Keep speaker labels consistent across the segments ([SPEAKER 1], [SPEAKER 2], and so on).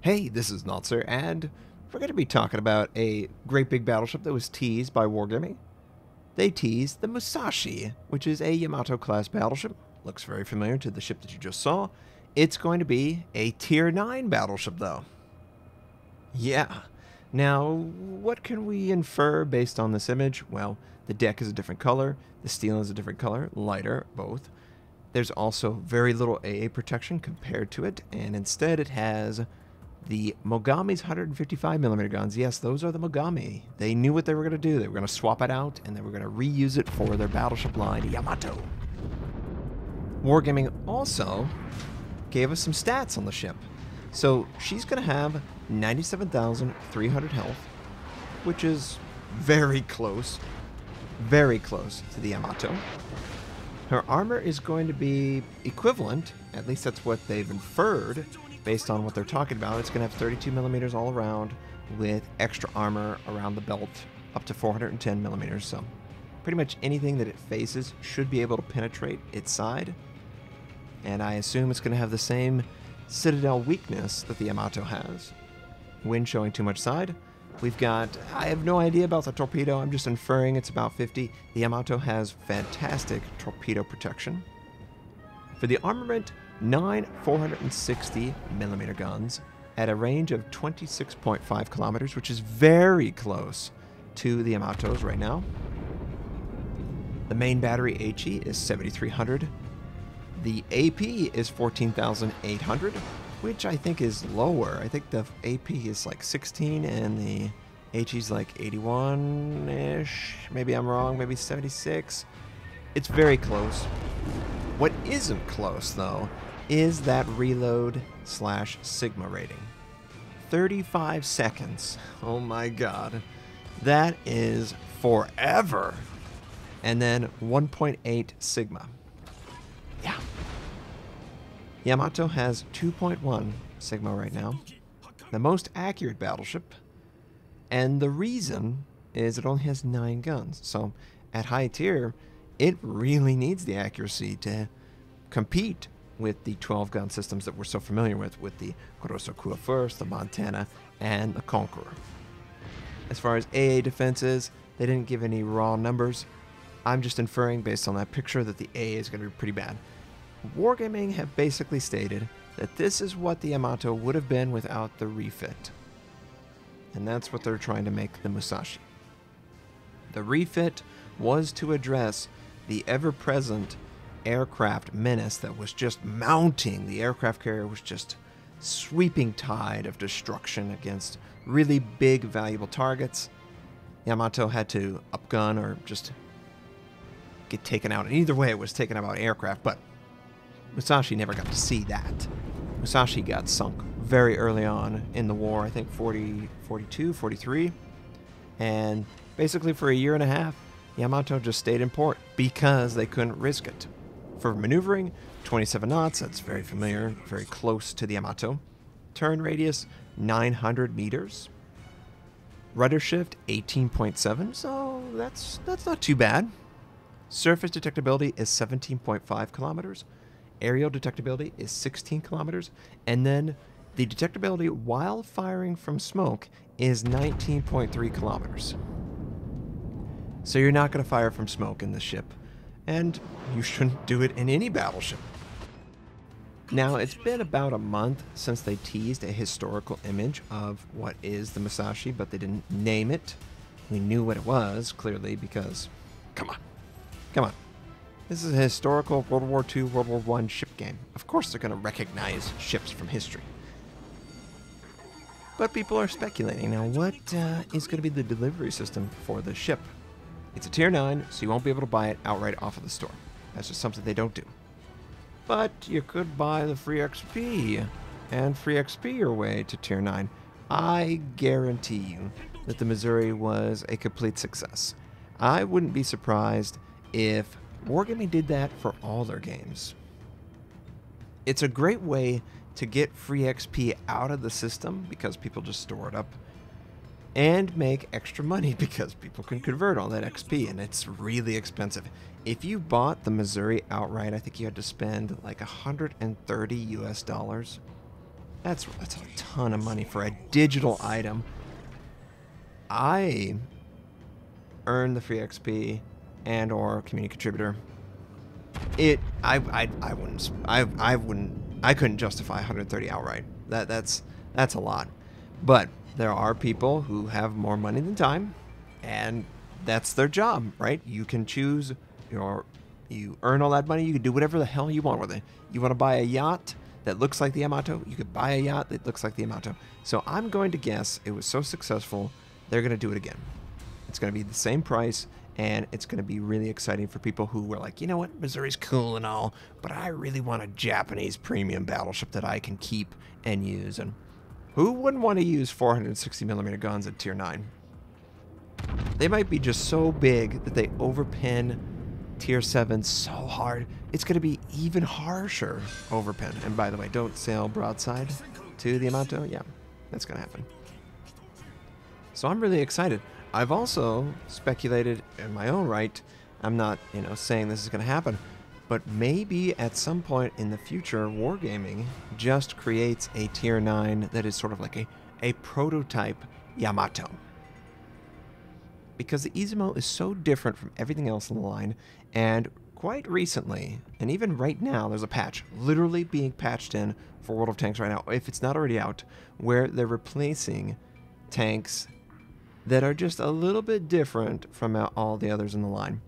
[SPEAKER 1] Hey, this is Notser, and we're going to be talking about a great big battleship that was teased by Wargaming. They teased the Musashi, which is a Yamato-class battleship. Looks very familiar to the ship that you just saw. It's going to be a Tier 9 battleship, though. Yeah. Now, what can we infer based on this image? Well, the deck is a different color, the steel is a different color, lighter, both. There's also very little AA protection compared to it, and instead it has the Mogami's 155mm guns. Yes, those are the Mogami. They knew what they were going to do. They were going to swap it out, and they were going to reuse it for their battleship line, Yamato. Wargaming also gave us some stats on the ship. So she's going to have 97,300 health, which is very close to the Yamato. Her armor is going to be equivalent, at least that's what they've inferred, based on what they're talking about. It's going to have 32mm all around with extra armor around the belt up to 410mm. So pretty much anything that it faces should be able to penetrate its side. And I assume it's going to have the same citadel weakness that the Yamato has. Wind showing too much side. We've got, I have no idea about the torpedo. I'm just inferring it's about 50. The Yamato has fantastic torpedo protection. For the armament, 9 460mm guns at a range of 26.5 kilometers, which is very close to the Yamato's right now. The main battery HE is 7,300. The AP is 14,800, which I think is lower. I think the AP is like 16 and the HE is like 81-ish. Maybe I'm wrong, maybe 76. It's very close. What isn't close, though, is that reload/sigma rating. 35 seconds. Oh my god. That is forever. And then 1.8 sigma. Yeah. Yamato has 2.1 sigma right now. The most accurate battleship. And the reason is it only has 9 guns. So at high tier, it really needs the accuracy to compete with the 12-gun systems that we're so familiar with the Kurosakura First, the Montana, and the Conqueror. As far as AA defenses, they didn't give any raw numbers. I'm just inferring based on that picture that the AA is going to be pretty bad. Wargaming have basically stated that this is what the Yamato would have been without the refit. And that's what they're trying to make the Musashi. The refit was to address the ever-present aircraft menace that was just mounting. The aircraft carrier was just sweeping tide of destruction against really big, valuable targets. Yamato had to upgun or just get taken out. And either way, it was taken out by aircraft, but Musashi never got to see that. Musashi got sunk very early on in the war, I think 42, 43. And basically for a year and a half, Yamato just stayed in port because they couldn't risk it. For maneuvering, 27 knots, that's very familiar, very close to the Yamato. Turn radius, 900 meters. Rudder shift, 18.7, so that's not too bad. Surface detectability is 17.5 kilometers. Aerial detectability is 16 kilometers. And then the detectability while firing from smoke is 19.3 kilometers. So you're not going to fire from smoke in this ship. And you shouldn't do it in any battleship. Now, it's been about a month since they teased a historical image of what is the Musashi, but they didn't name it. We knew what it was, clearly, because, come on. This is a historical World War II, World War I ship game. Of course they're going to recognize ships from history. But people are speculating. Now, what is going to be the delivery system for the ship? It's a Tier 9, so you won't be able to buy it outright off of the store. That's just something they don't do. But you could buy the free XP, and free XP your way to Tier 9. I guarantee you that the Missouri was a complete success. I wouldn't be surprised if Wargaming did that for all their games. It's a great way to get free XP out of the system because people just store it up, and make extra money because people can convert all that XP, and it's really expensive. If you bought the Missouri outright, I think you had to spend like $130 US. That's a ton of money for a digital item. I earn the free XP and or community contributor. I couldn't justify 130 outright. That's a lot. But there are people who have more money than time, and that's their job, right? You can choose you earn all that money, you can do whatever the hell you want with it. You want to buy a yacht that looks like the Yamato, you could buy a yacht that looks like the Yamato. So I'm going to guess it was so successful, they're going to do it again. It's going to be the same price, and it's going to be really exciting for people who were like, you know what, Missouri's cool and all, but I really want a Japanese premium battleship that I can keep and use. And who wouldn't want to use 460mm guns at tier 9? They might be just so big that they overpin tier 7 so hard, it's going to be even harsher overpin. And by the way, don't sail broadside to the Yamato. Yeah, that's going to happen. So I'm really excited. I've also speculated in my own right. I'm not, saying this is going to happen, but maybe at some point in the future, Wargaming just creates a tier 9 that is sort of like a prototype Yamato. Because the Izumo is so different from everything else in the line, and quite recently, and even right now, there's a patch literally being patched in for World of Tanks right now, if it's not already out, where they're replacing tanks that are just a little bit different from all the others in the line.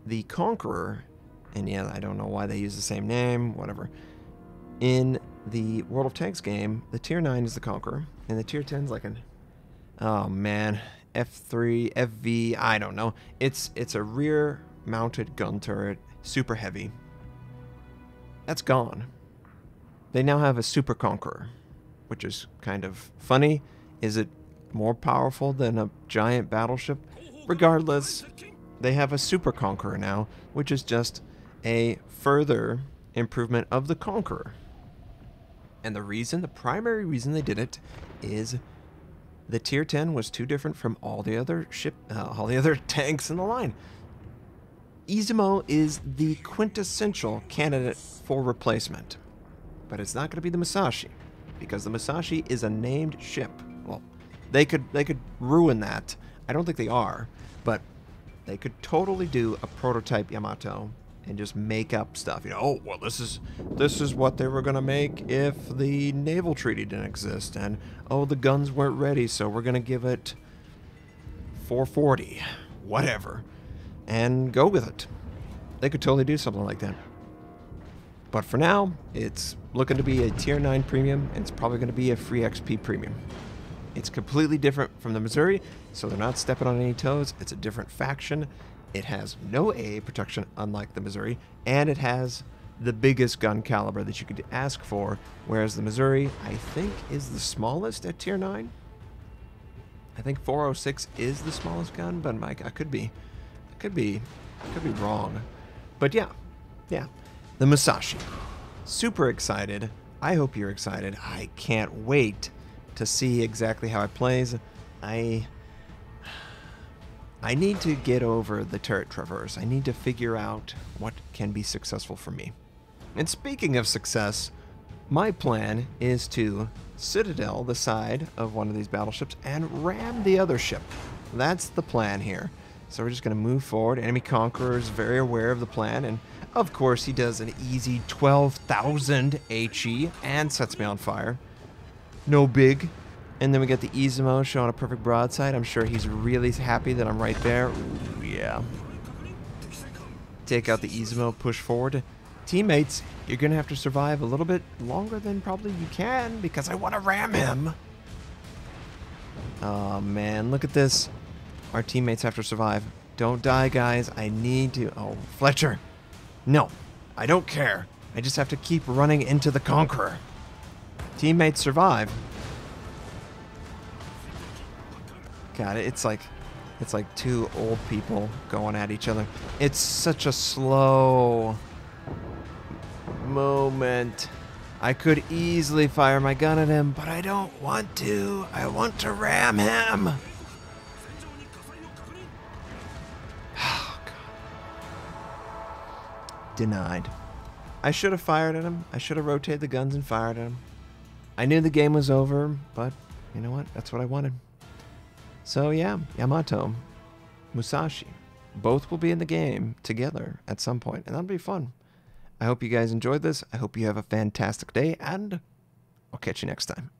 [SPEAKER 1] The Conqueror, and yeah, I don't know why they use the same name, whatever. In the World of Tanks game, the tier 9 is the Conqueror, and the tier 10 is like oh man, F3, FV, I don't know. It's a rear-mounted gun turret, super heavy. That's gone. They now have a Super Conqueror, which is kind of funny. Is it more powerful than a giant battleship? Regardless, they have a Super Conqueror now, which is just a further improvement of the Conqueror. And the primary reason they did it is the tier 10 was too different from all the other tanks in the line. Izumo is the quintessential candidate for replacement, but it's not going to be the Musashi, because the Musashi is a named ship. Well, they could ruin that. I don't think they are, but they could totally do a prototype Yamato and just make up stuff. Oh, well, this is what they were going to make if the naval treaty didn't exist, and oh, the guns weren't ready, so we're going to give it 440, whatever, and go with it. They could totally do something like that. But for now, it's looking to be a tier 9 premium, and it's probably going to be a free XP premium. It's completely different from the Missouri, so they're not stepping on any toes. It's a different faction. It has no AA protection, unlike the Missouri, and it has the biggest gun caliber that you could ask for, whereas the Missouri, I think, is the smallest at tier 9. I think 406 is the smallest gun, but I could be wrong. But yeah, the Musashi. Super excited. I hope you're excited. I can't wait to see exactly how it plays. I need to get over the turret traverse. I need to figure out what can be successful for me. And speaking of success, my plan is to citadel the side of one of these battleships and ram the other ship. That's the plan here. So we're just going to move forward. Enemy Conqueror is very aware of the plan, and of course he does an easy 12,000 HE and sets me on fire. No big. And then we got the Izumo showing a perfect broadside. I'm sure he's really happy that I'm right there. Ooh, yeah. Take out the Izumo, push forward. Teammates, you're going to have to survive a little bit longer than probably you can, because I want to ram him. Oh, man, look at this. Our teammates have to survive. Don't die, guys. I need to... Oh, Fletcher. No, I don't care. I just have to keep running into the Conqueror. Teammates survive. God, it's like two old people going at each other. It's such a slow moment. I could easily fire my gun at him, but I don't want to. I want to ram him. Oh, God. Denied. I should have fired at him. I should have rotated the guns and fired at him. I knew the game was over, but you know what? That's what I wanted. So yeah, Yamato, Musashi, both will be in the game together at some point, and that'll be fun. I hope you guys enjoyed this. I hope you have a fantastic day, and I'll catch you next time.